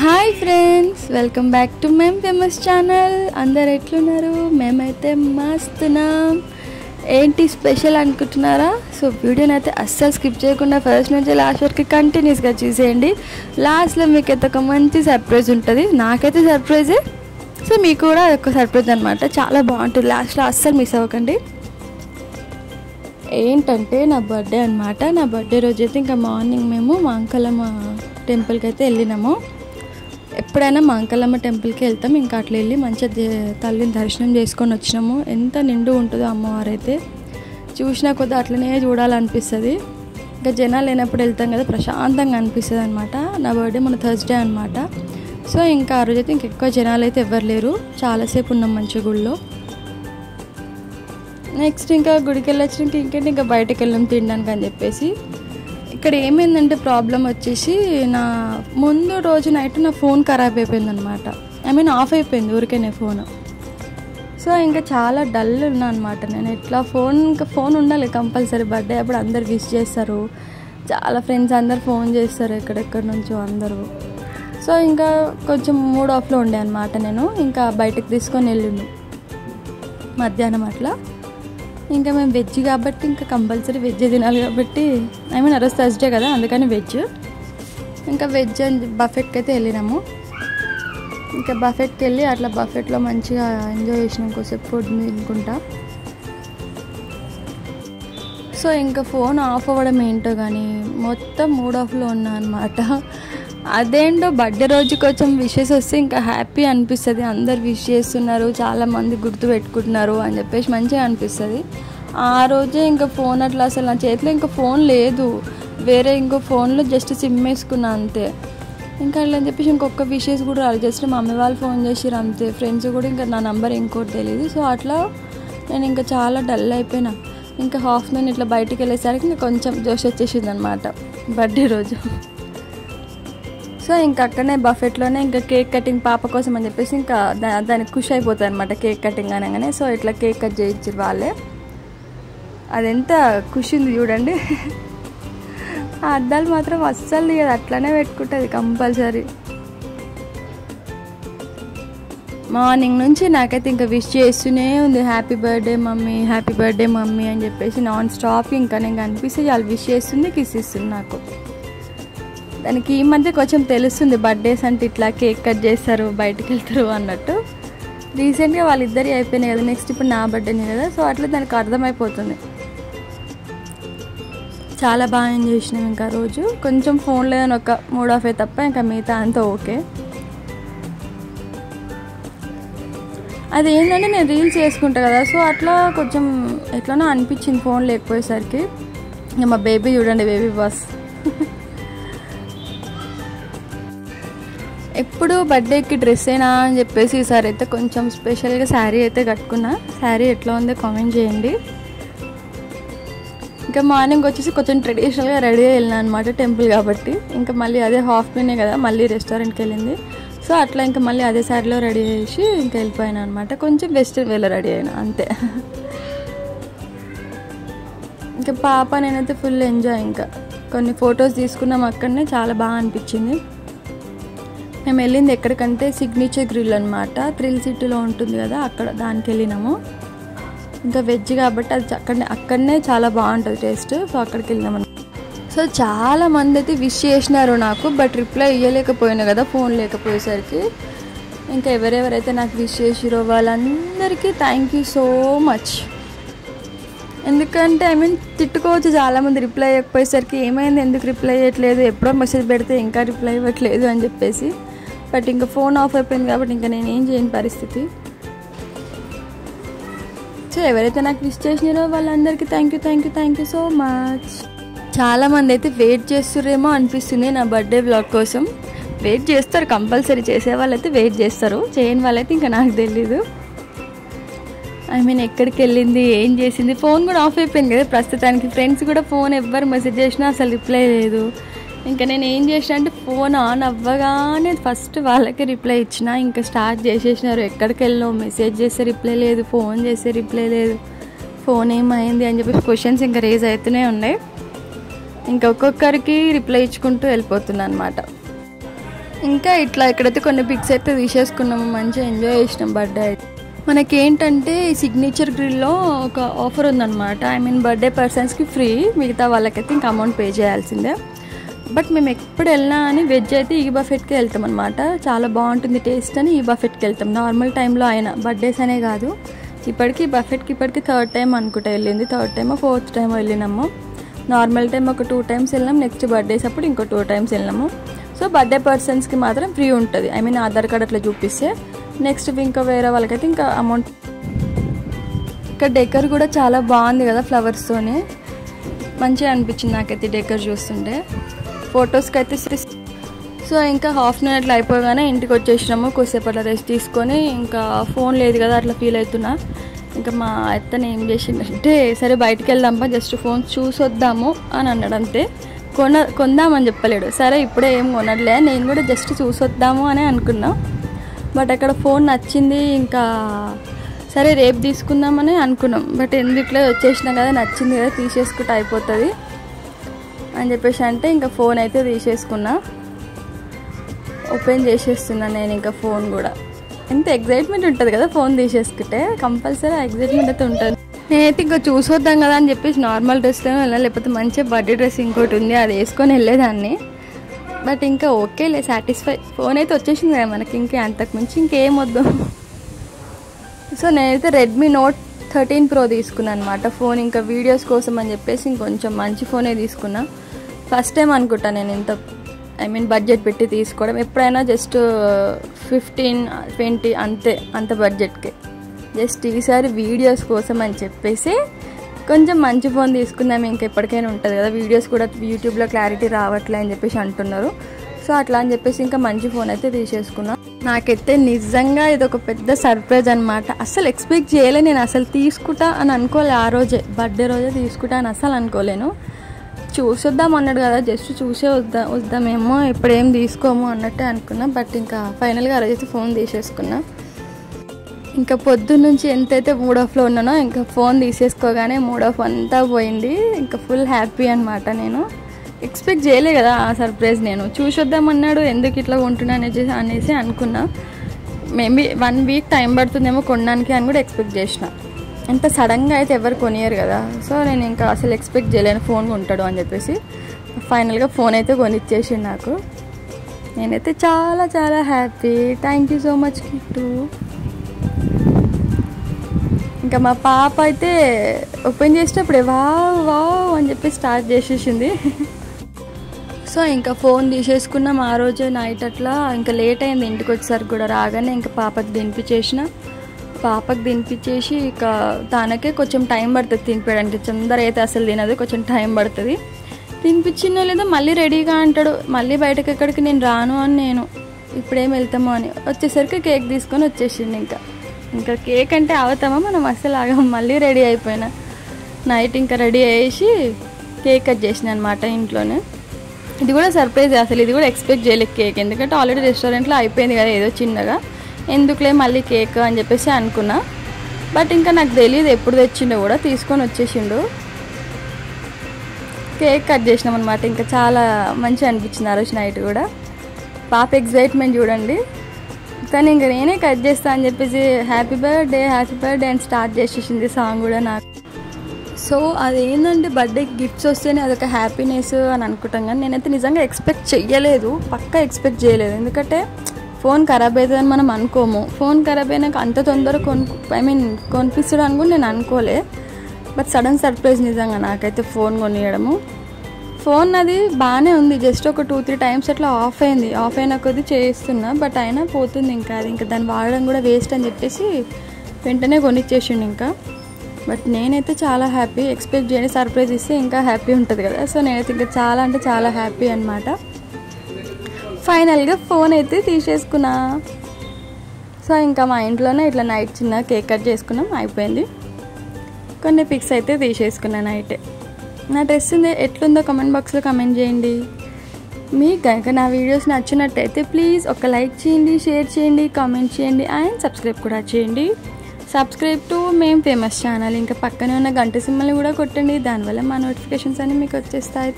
Hi friends, welcome back to ma'am famous channel. అందరు ఎట్లున్నారు? మేమైతే మస్తున్నాం. ఏంటి స్పెషల్ అనుకుంటున్నారా? సో వీడియోని అయితే అస్సలు స్కిప్ చేయకుండా ఫస్ట్ నుంచి లాస్ట్ వరకు కంటిన్యూస్గా చూసేయండి. లాస్ట్లో మీకు అయితే ఒక మంచి సర్ప్రైజ్ ఉంటుంది. నాకైతే సర్ప్రైజే, సో మీకు కూడా ఒక సర్ప్రైజ్ అనమాట. చాలా బాగుంటుంది. లాస్ట్లో అస్సలు మిస్ అవ్వకండి. ఏంటంటే నా బర్త్డే అనమాట. నా బర్త్డే రోజు అయితే ఇంకా మార్నింగ్ మేము మాంకాలమ్మ టెంపుల్కి అయితే వెళ్ళినాము. ఎప్పుడైనా మాంకాలమ్మ టెంపుల్కి వెళ్తాం. ఇంకా అట్లా వెళ్ళి మంచిగా తల్లిని దర్శనం చేసుకొని వచ్చినాము. ఎంత నిండు ఉంటుందో అమ్మవారు అయితే, చూసినా కొద్దిగా అట్లనే చూడాలనిపిస్తుంది. ఇంకా జనాలు లేనప్పుడు వెళ్తాం కదా, ప్రశాంతంగా అనిపిస్తుంది అనమాట. నా బర్త్డే మన థర్స్డే అనమాట. సో ఇంకా ఆ రోజైతే ఇంకెక్కువ జనాలు అయితే ఎవ్వరు లేరు. చాలాసేపు ఉన్నాం మంచి గుడిలో. నెక్స్ట్ ఇంకా గుడికి వెళ్ళొచ్చినాక ఇంకేంటి ఇంకా బయటకు వెళ్ళాం తినడానికి అని చెప్పేసి. ఇక్కడ ఏమైందంటే ప్రాబ్లం వచ్చేసి, నా ముందు రోజు నైట్ నా ఫోన్ ఖరాబ్ అయిపోయింది అనమాట. ఆఫ్ అయిపోయింది ఊరికేనే ఫోన్. సో ఇంకా చాలా డల్ ఉన్నా అనమాట నేను. ఎట్లా ఫోన్ ఉండాలి కంపల్సరీ. బర్త్డే అప్పుడు అందరు విష్ చేస్తారు, చాలా ఫ్రెండ్స్ అందరు ఫోన్ చేస్తారు ఎక్కడెక్కడి నుంచో అందరూ. సో ఇంకా కొంచెం మూడ్ ఆఫ్లో ఉండే అనమాట నేను. ఇంకా బయటకు తీసుకొని వెళ్ళిండు మధ్యాహ్నం అట్లా. ఇంకా మేము వెజ్ కాబట్టి ఇంకా కంపల్సరీ వెజ్ తినాలి కాబట్టి, ఆ రోజు థర్స్డే కదా, అందుకని వెజ్. ఇంకా వెజ్ బఫెట్కి అయితే వెళ్ళినాము. ఇంకా బఫెట్కి వెళ్ళి అట్లా బఫెట్లో మంచిగా ఎంజాయ్ చేసినాం కొద్దిసేపు ఫుడ్ తినుకుంటా. సో ఇంకా ఫోన్ ఆఫ్ అవ్వడం ఏంటో కానీ మొత్తం మూడ్ ఆఫ్లో ఉన్నా అనమాట. అదేంటో బర్త్డే రోజు కొంచెం విషెస్ వస్తే ఇంకా హ్యాపీ అనిపిస్తుంది. అందరు విష్ చేస్తున్నారు, చాలామంది గుర్తు పెట్టుకుంటున్నారు అని చెప్పేసి మంచిగా అనిపిస్తుంది. ఆ రోజే ఇంకా ఫోన్ అట్లా అసలు నా చేతిలో ఇంకా ఫోన్ లేదు, వేరే ఇంకో ఫోన్లో జస్ట్ సిమ్ వేసుకున్నా అంతే. ఇంకా అట్లా అని చెప్పేసి ఇంకొక విషెస్ కూడా రాలేదు. జస్ట్ మా మమ్మీ వాళ్ళు ఫోన్ చేసిరు అంతే. ఫ్రెండ్స్ కూడా ఇంకా నా నంబర్ ఇంకోటి తెలియదు. సో అట్లా నేను ఇంకా చాలా డల్ అయిపోయినా. ఇంకా ఆఫ్టర్నూన్ ఇట్లా బయటికి వెళ్ళేసరికి ఇంకా కొంచెం జోష్ వచ్చేసింది అనమాట బర్త్డే రోజు. సో ఇంకా అక్కడనే బఫెట్లోనే ఇంకా కేక్ కటింగ్ పాప కోసం అని చెప్పేసి ఇంకా దానికి ఖుషి అయిపోతుంది అనమాట కేక్ కటింగ్ అనగానే. సో ఇట్లా కేక్ కట్ చేయించారు వాళ్ళే. అదెంత ఖుషి ఉంది చూడండి. ఆ అద్దాలు మాత్రం అస్సలు తీయదు, అట్లనే పెట్టుకుంటుంది కంపల్సరీ. మార్నింగ్ నుంచి నాకైతే ఇంకా విష్ చేస్తూనే ఉంది, happy birthday mummy, happy birthday mummy అని చెప్పేసి నాన్ స్టాప్. ఇంకా నేను కనిపిస్తే వాళ్ళు విష్ చేస్తుంది, కిస్ ఇస్తుంది నాకు. దానికి ఈ మధ్య కొంచెం తెలుస్తుంది బర్త్డేస్ అంటే ఇట్లా కేక్ కట్ చేస్తారు, బయటకు వెళ్తారు అన్నట్టు. రీసెంట్గా వాళ్ళిద్దరి అయిపోయినాయి కదా, నెక్స్ట్ ఇప్పుడు నా బర్త్డేనే కదా. సో అట్లా దానికి అర్థమైపోతుంది. చాలా బాగా ఎంజాయ్ చేసినాం. ఇంకా రోజు కొంచెం ఫోన్లో ఒక మూడ్ ఆఫ్ తప్ప ఇంకా మిగతా అంతా ఓకే. అది ఏంటంటే నేను రీల్స్ చేసుకుంటా కదా, సో అట్లా కొంచెం ఎట్లనో అనిపించింది ఫోన్ లేకపోయేసరికి. ఇంకా మా బేబీ చూడండి, బేబీ బాస్. ఎప్పుడు బర్త్డేకి డ్రెస్ అయినా అని చెప్పేసి ఈసారి అయితే కొంచెం స్పెషల్గా శారీ అయితే కట్టుకున్నా. శారీ ఎట్లా ఉందో కామెంట్ చేయండి. ఇంకా మార్నింగ్ వచ్చేసి కొంచెం ట్రెడిషనల్గా రెడీ అయ్యి వెళ్ళినా అనమాట, టెంపుల్ కాబట్టి. ఇంకా మళ్ళీ అదే హాఫ్ మినే కదా, మళ్ళీ రెస్టారెంట్కి వెళ్ళింది. సో అట్లా ఇంకా మళ్ళీ అదే శారీలో రెడీ చేసి ఇంకా వెళ్ళిపోయినా అనమాట. కొంచెం వెస్ట్రన్ వేలో రెడీ అయినా అంతే. ఇంకా పాప నేనైతే ఫుల్ ఎంజాయ్. ఇంకా కొన్ని ఫొటోస్ తీసుకున్నాం అక్కడనే, చాలా బాగా అనిపించింది. మేము వెళ్ళింది ఎక్కడికంటే సిగ్నేచర్ గ్రిల్ అనమాట, థ్రిల్ సిటీలో ఉంటుంది కదా, అక్కడ దానికి వెళ్ళినాము. ఇంకా వెజ్ కాబట్టి అది అక్కడనే చాలా బాగుంటుంది టేస్ట్. సో అక్కడికి వెళ్ళినాము. సో చాలా మంది అయితే విష్ చేసినారు నాకు, బట్ రిప్లై ఇవ్వలేకపోయినా కదా ఫోన్ లేకపోయేసరికి. ఇంకా ఎవరెవరైతే నాకు విష్ చేసిరో వాళ్ళందరికీ థ్యాంక్ యూ సో మచ్. ఎందుకంటే తిట్టుకోవచ్చు చాలామంది రిప్లై ఇవ్వకపోయేసరికి, ఏమైంది ఎందుకు రిప్లై ఇవ్వట్లేదు, ఎప్పుడో మెసేజ్ పెడితే ఇంకా రిప్లై ఇవ్వట్లేదు అని చెప్పేసి. బట్ ఇంకా ఫోన్ ఆఫ్ అయిపోయింది కాబట్టి ఇంకా నేను ఏం చేయని పరిస్థితి. సో ఎవరైతే నాకు విష్ చేసినారో వాళ్ళందరికీ థ్యాంక్ యూ సో మచ్. చాలామంది అయితే వెయిట్ చేస్తుర్రేమో అనిపిస్తుంది నా బర్త్డే వ్లాగ్ కోసం. వెయిట్ చేస్తారు కంపల్సరీ, చేసే వాళ్ళైతే వెయిట్ చేస్తారు, చేయని వాళ్ళైతే ఇంకా నాకు తెలీదు. ఎక్కడికి వెళ్ళింది, ఏం చేసింది. ఫోన్ కూడా ఆఫ్ అయిపోయింది కదా ప్రస్తుతానికి. ఫ్రెండ్స్ కూడా ఫోన్ ఎవ్వరు మెసేజ్ చేసినా అసలు రిప్లై లేదు. ఇంకా నేను ఏం చేసిన అంటే ఫోన్ ఆన్ అవ్వగానే ఫస్ట్ వాళ్ళకి రిప్లై ఇచ్చిన. ఇంకా స్టార్ట్ చేసేసినారు, ఎక్కడికి వెళ్ళావు, మెసేజ్ చేస్తే రిప్లై లేదు, ఫోన్ చేస్తే రిప్లై లేదు, ఫోన్ ఏమైంది అని చెప్పేసి క్వశ్చన్స్ ఇంకా రేజ్ అవుతూనే ఉన్నాయి. ఇంకా ఒక్కొక్కరికి రిప్లై ఇచ్చుకుంటూ వెళ్ళిపోతున్నా అనమాట. ఇంకా ఇట్లా ఇక్కడైతే కొన్ని పిక్స్ అయితే తీసేసుకున్నాము, మంచిగా ఎంజాయ్ చేసినాం బర్త్డే అయితే. మనకేంటంటే ఈ సిగ్నేచర్ గ్రిల్లో ఒక ఆఫర్ ఉందన్నమాట. ఐ మీన్ బర్త్డే పర్సన్స్కి ఫ్రీ, మిగతా వాళ్ళకైతే ఇంకా అమౌంట్ పే చేయాల్సిందే. బట్ మేము ఎప్పుడు వెళ్ళినా అని వెజ్ అయితే ఈ బఫెట్కి వెళ్తాం అనమాట. చాలా బాగుంటుంది టేస్ట్ అని ఈ బఫెట్కి వెళ్తాం. నార్మల్ టైంలో అయినా, బర్త్డేస్ అనే కాదు, ఇప్పటికీ బఫెట్కి ఇప్పటికి 3rd టైం అనుకుంటా వెళ్ళింది. 3rd టైమో 4th టైమో వెళ్ళినాము. నార్మల్ టైం ఒక 2 టైమ్స్ వెళ్ళినాం, నెక్స్ట్ బర్త్డేస్ అప్పుడు ఇంకో 2 టైమ్స్ వెళ్ళినాము. సో బర్త్డే పర్సన్స్కి మాత్రం ఫ్రీ ఉంటుంది. ఐ మీన్ ఆధార్ కార్డ్ అట్లా చూపిస్తే. నెక్స్ట్ ఇంకా వేరే వాళ్ళకైతే ఇంకా అమౌంట్. ఇక్కడ డెకర్ కూడా చాలా బాగుంది కదా, ఫ్లవర్స్తోనే మంచిగా అనిపించింది నాకైతే డెకర్ చూస్తుంటే. ఫొటోస్కి అయితే సో ఇంకా హాఫ్ అన్ అవర్ అట్లా అయిపోగానే ఇంటికి వచ్చేసినాము. కొద్దిసేపు అట్లా రెస్ట్ తీసుకొని, ఇంకా ఫోన్ లేదు కదా అట్లా ఫీల్ అవుతున్నా. ఇంకా మా అత్తని ఏం చేసిందంటే, సరే బయటికి వెళ్దాంపా, జస్ట్ ఫోన్ చూసొద్దాము అని అన్నాడు అంతే. కొందామని చెప్పలేడు. సరే ఇప్పుడే ఏం కొనట్లే, నేను కూడా జస్ట్ చూసొద్దాము అని అనుకున్నా. బట్ అక్కడ ఫోన్ నచ్చింది, ఇంకా సరే రేపు తీసుకుందామని అనుకున్నాం. బట్ ఎందుకులే వచ్చేసినాం కదా, నచ్చింది కదా తీసేసుకుంటే అయిపోతుంది అని చెప్పేసి అంటే ఇంకా ఫోన్ అయితే తీసేసుకున్నా. ఓపెన్ చేసేస్తున్నా నేను ఇంకా ఫోన్ కూడా. ఎంత ఎగ్జైట్మెంట్ ఉంటుంది కదా ఫోన్ తీసేసుకుంటే, కంపల్సరీ ఎగ్జైట్మెంట్ అయితే ఉంటుంది. నేనైతే ఇంకా చూసొద్దాం కదా అని చెప్పేసి నార్మల్ డ్రెస్లో వెళ్ళాలి, లేకపోతే మంచిగా బర్త్డే డ్రెస్ ఇంకోటి ఉంది అది వేసుకొని వెళ్ళేదాన్ని. బట్ ఇంకా ఓకేలే, సాటిస్ఫై. ఫోన్ అయితే వచ్చేసింది కదా మనకి, ఇంకా అంతకుమించి ఇంకేం వద్దు. సో నేనైతే రెడ్మీ నోట్ 13 Pro తీసుకున్నాను అనమాట ఫోన్. ఇంకా వీడియోస్ కోసం అని చెప్పేసి ఇంకొంచెం మంచి ఫోనే తీసుకున్నా. ఫస్ట్ టైం అనుకుంటా నేను ఇంత బడ్జెట్ పెట్టి తీసుకోవడం. ఎప్పుడైనా జస్ట్ 15-20 అంత బడ్జెట్కే. జస్ట్ ఈసారి వీడియోస్ కోసం అని చెప్పేసి కొంచెం మంచి ఫోన్ తీసుకుందాం, ఇంకా ఎప్పటికైనా ఉంటుంది కదా, వీడియోస్ కూడా యూట్యూబ్లో క్లారిటీ రావట్లే అని చెప్పేసి అంటున్నారు. సో అట్లా అని చెప్పేసి ఇంకా మంచి ఫోన్ అయితే తీసేసుకున్నా. నాకైతే నిజంగా ఇది ఒక పెద్ద సర్ప్రైజ్ అనమాట. అసలు ఎక్స్పెక్ట్ చేయలే నేను, అసలు తీసుకుంటా అని అనుకోలే. ఆ రోజే బర్త్డే రోజే తీసుకుంటా అని అసలు అనుకోలేను. చూసొద్దాం అన్నాడు కదా, జస్ట్ చూసే వద్దామేమో, ఇప్పుడేం తీసుకోము అన్నట్టే అనుకున్నా. బట్ ఇంకా ఫైనల్గా ఆ రోజైతే ఫోన్ తీసేసుకున్నా. ఇంకా పొద్దున్న నుంచి ఎంతైతే మూడ్ ఆఫ్లో ఉన్నానో, ఇంకా ఫోన్ తీసేసుకోగానే మూడ్ ఆఫ్ అంతా పోయింది. ఇంకా ఫుల్ హ్యాపీ అనమాట. నేను ఎక్స్పెక్ట్ చేయలే కదా ఆ సర్ప్రైజ్. నేను చూసొద్దామన్నాడు, ఎందుకు ఇట్లా ఉంటున్నా అనేసి అనుకున్నా. మేబీ 1 వీక్ టైం పడుతుందేమో కొనడానికి అని కూడా ఎక్స్పెక్ట్ చేసిన. ఎంత సడన్గా అయితే ఎవరు కొనియరు కదా. సో నేను ఇంకా అసలు ఎక్స్పెక్ట్ చేయలేను ఫోన్ కొంటాడు అని చెప్పేసి. ఫైనల్గా ఫోన్ అయితే కొనిచ్చేసిండు నాకు. నేనైతే చాలా చాలా happy. Thank you so much Kittu. ఇంకా మా పాప అయితే ఓపెన్ చేసేటప్పుడే వావ్ వావ్ అని చెప్పి స్టార్ట్ చేసేసింది. సో ఇంకా ఫోన్ తీసేసుకున్నాం ఆ రోజే నైట్ అట్లా. ఇంకా లేట్ అయింది ఇంటికి వచ్చేసరికి కూడా. రాగానే ఇంకా పాపకి తినిపించేసి ఇక తనకే కొంచెం టైం పడుతుంది తినిపించడానికి. తొందర అయితే అసలు తినదు, కొంచెం టైం పడుతుంది. తినిపించినా లేదా మళ్ళీ రెడీగా అంటాడు, మళ్ళీ బయటకు ఎక్కడికి నేను రాను అని, నేను ఇప్పుడేం వెళ్తామో అని. వచ్చేసరికి కేక్ తీసుకొని వచ్చేసిండు. ఇంకా కేక్ అంటే అవుతామా మనం, అసలు ఆగం. మళ్ళీ రెడీ అయిపోయినా నైట్, ఇంకా రెడీ అయ్యేసి కేక్ కట్ చేసిన అనమాట ఇంట్లోనే. ఇది కూడా సర్ప్రైజ్, అసలు ఇది కూడా ఎక్స్పెక్ట్ చేయలేదు కేక్. ఎందుకంటే ఆల్రెడీ రెస్టారెంట్లో అయిపోయింది కదా ఏదో చిన్నగా, ఎందుకులే మళ్ళీ కేక్ అని చెప్పేసి అనుకున్నా. బట్ ఇంకా నాకు తెలియదు ఎప్పుడు తెచ్చిండో కూడా, తీసుకొని వచ్చేసిండు. కేక్ కట్ చేసినాం అనమాట. ఇంకా చాలా మంచిగా అనిపించింది ఆ రోజు నైట్ కూడా. పాప ఎగ్జైట్మెంట్ చూడండి. కానీ ఇంకా నేనే కట్ చేస్తా అని చెప్పేసి హ్యాపీ బర్త్డే అని స్టార్ట్ చేసేసింది సాంగ్ కూడా నాకు. సో అదేంటంటే బర్త్డేకి గిఫ్ట్స్ వస్తేనే అదొక హ్యాపీనెస్ అని అనుకుంటాం. కానీ నేనైతే నిజంగా ఎక్స్పెక్ట్ చేయలేదు, పక్కా ఎక్స్పెక్ట్ చేయలేదు. ఎందుకంటే ఫోన్ ఖరాబ్ అవుతుందని మనం అనుకోము. ఫోన్ ఖరాబ్ అయినాక అంత తొందరగా కొనిపిస్తాడు అని కూడా నేను అనుకోలే. బట్ సడన్ సర్ప్రైజ్ నిజంగా నాకైతే ఫోన్ కొనియడము. ఫోన్ అది బాగానే ఉంది, జస్ట్ ఒక 2-3 టైమ్స్ అట్లా ఆఫ్ అయిన కొద్దీ చేస్తున్నా. బట్ అయినా పోతుంది. ఇంకా అది ఇంకా దాన్ని వాడడం కూడా వేస్ట్ అని చెప్పేసి వెంటనే కొనిచ్చేసిండు ఇంకా. బట్ నేనైతే చాలా హ్యాపీ. ఎక్స్పెక్ట్ చేయని సర్ప్రైజ్ ఇస్తే ఇంకా హ్యాపీ ఉంటుంది కదా. సో నేనైతే ఇంకా చాలా అంటే చాలా హ్యాపీ అనమాట. ఫైనల్గా ఫోన్ అయితే తీసేసుకున్నా. సో ఇంకా మా ఇంట్లోనే ఇట్లా నైట్ చిన్న కేక్ కట్ చేసుకున్నాం, అయిపోయింది. కొన్ని పిక్స్ అయితే తీసేసుకున్నా నైటే. నా డ్రెస్ ఎట్లుందో కామెంట్ బాక్స్లో కామెంట్ చేయండి. మీకు కనుక నా వీడియోస్ నచ్చినట్టయితే ప్లీజ్ ఒక లైక్ చేయండి, షేర్ చేయండి, కామెంట్ చేయండి అండ్ సబ్స్క్రైబ్ కూడా చేయండి. సబ్స్క్రైబ్ టు మేము ఫేమస్ ఛానల్. ఇంకా పక్కనే ఉన్న గంట సింబల్ని కూడా కొట్టండి, దానివల్ల మా నోటిఫికేషన్స్ అన్నీ మీకు వచ్చేస్తాయి.